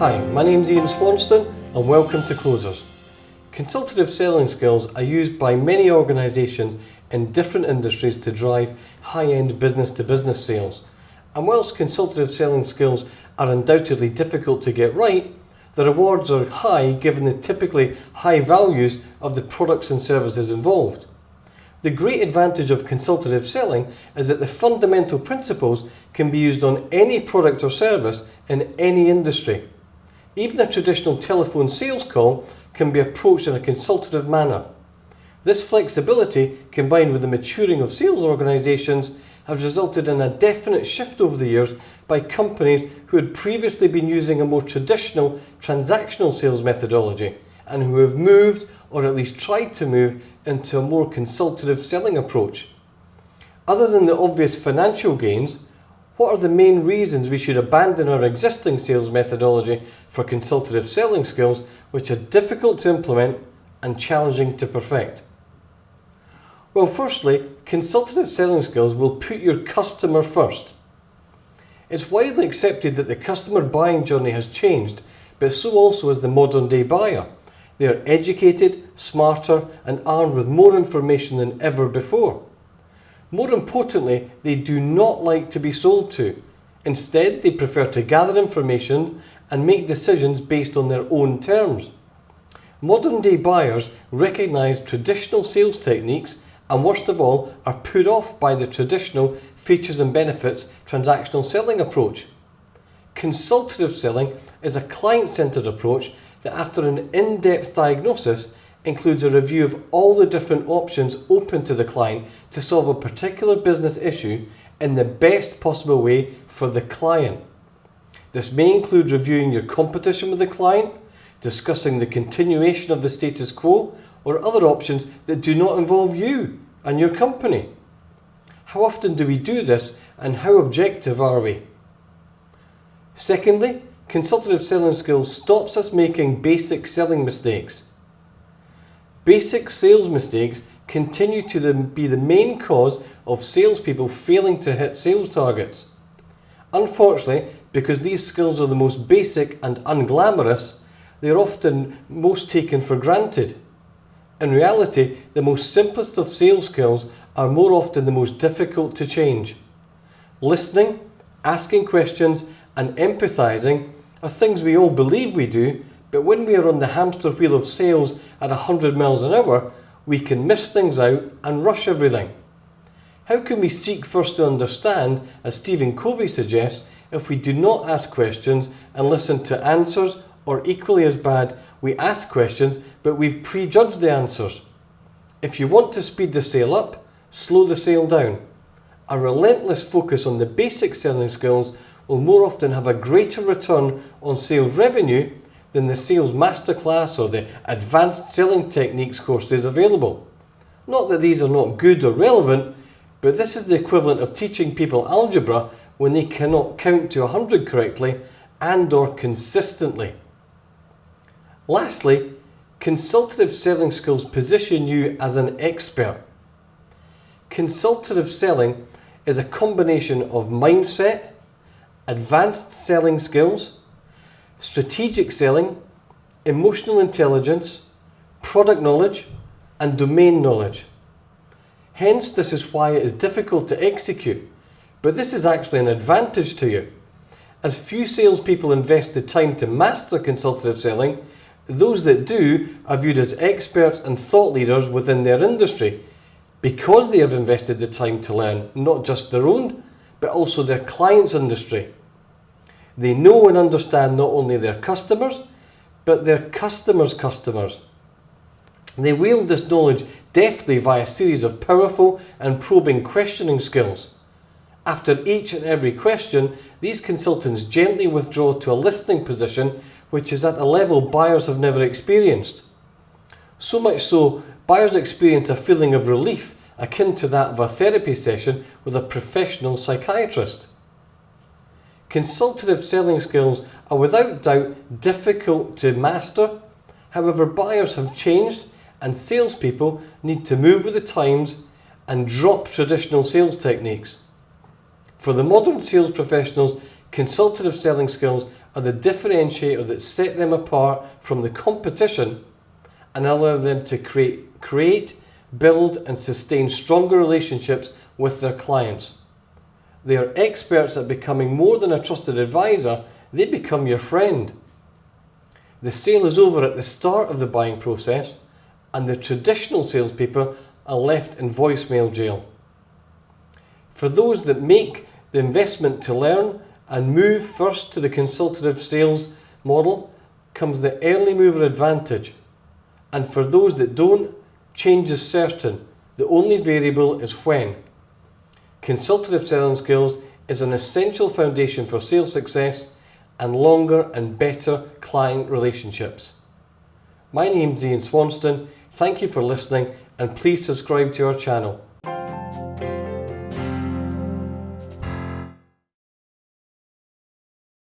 Hi, my name's Ian Swanston and welcome to Closers. Consultative selling skills are used by many organisations in different industries to drive high-end business-to-business sales. And whilst consultative selling skills are undoubtedly difficult to get right, the rewards are high given the typically high values of the products and services involved. The great advantage of consultative selling is that the fundamental principles can be used on any product or service in any industry. Even a traditional telephone sales call can be approached in a consultative manner. This flexibility, combined with the maturing of sales organisations, has resulted in a definite shift over the years by companies who had previously been using a more traditional transactional sales methodology and who have moved, or at least tried to move, into a more consultative selling approach. Other than the obvious financial gains, what are the main reasons we should abandon our existing sales methodology for consultative selling skills, which are difficult to implement and challenging to perfect? Well, firstly, consultative selling skills will put your customer first. It's widely accepted that the customer buying journey has changed, but so also has the modern day buyer. They are educated, smarter, and armed with more information than ever before. More importantly, they do not like to be sold to. Instead, they prefer to gather information and make decisions based on their own terms. Modern day buyers recognise traditional sales techniques and, worst of all, are put off by the traditional features and benefits transactional selling approach. Consultative selling is a client-centred approach that, after an in-depth diagnosis, includes a review of all the different options open to the client to solve a particular business issue in the best possible way for the client. This may include reviewing your competition with the client, discussing the continuation of the status quo, or other options that do not involve you and your company. How often do we do this, and how objective are we? Secondly, consultative selling skills stops us making basic selling mistakes. Basic sales mistakes continue to be the main cause of salespeople failing to hit sales targets. Unfortunately, because these skills are the most basic and unglamorous, they are often most taken for granted. In reality, the most simplest of sales skills are more often the most difficult to change. Listening, asking questions, and empathising are things we all believe we do, but when we are on the hamster wheel of sales at 100 miles an hour, we can miss things out and rush everything. How can we seek first to understand, as Stephen Covey suggests, if we do not ask questions and listen to answers, or equally as bad, we ask questions but we've prejudged the answers? If you want to speed the sale up, slow the sale down. A relentless focus on the basic selling skills will more often have a greater return on sales revenue than the sales masterclass or the advanced selling techniques courses available. Not that these are not good or relevant, but this is the equivalent of teaching people algebra when they cannot count to 100 correctly and/or consistently. Lastly, consultative selling skills position you as an expert. Consultative selling is a combination of mindset, advanced selling skills, strategic selling, emotional intelligence, product knowledge, and domain knowledge. Hence, this is why it is difficult to execute, but this is actually an advantage to you. As few salespeople invest the time to master consultative selling, those that do are viewed as experts and thought leaders within their industry because they have invested the time to learn not just their own, but also their clients' industry. They know and understand not only their customers, but their customers' customers. They wield this knowledge deftly via a series of powerful and probing questioning skills. After each and every question, these consultants gently withdraw to a listening position which is at a level buyers have never experienced. So much so, buyers experience a feeling of relief akin to that of a therapy session with a professional psychiatrist. Consultative selling skills are without doubt difficult to master. However, buyers have changed and salespeople need to move with the times and drop traditional sales techniques. For the modern sales professionals, consultative selling skills are the differentiator that set them apart from the competition and allow them to create, build and sustain stronger relationships with their clients. They are experts at becoming more than a trusted advisor, they become your friend. The sale is over at the start of the buying process, and the traditional salespeople are left in voicemail jail. For those that make the investment to learn and move first to the consultative sales model comes the early mover advantage. And for those that don't, change is certain. The only variable is when. Consultative selling skills is an essential foundation for sales success and longer and better client relationships. My name's Ian Swanston. Thank you for listening and please subscribe to our channel.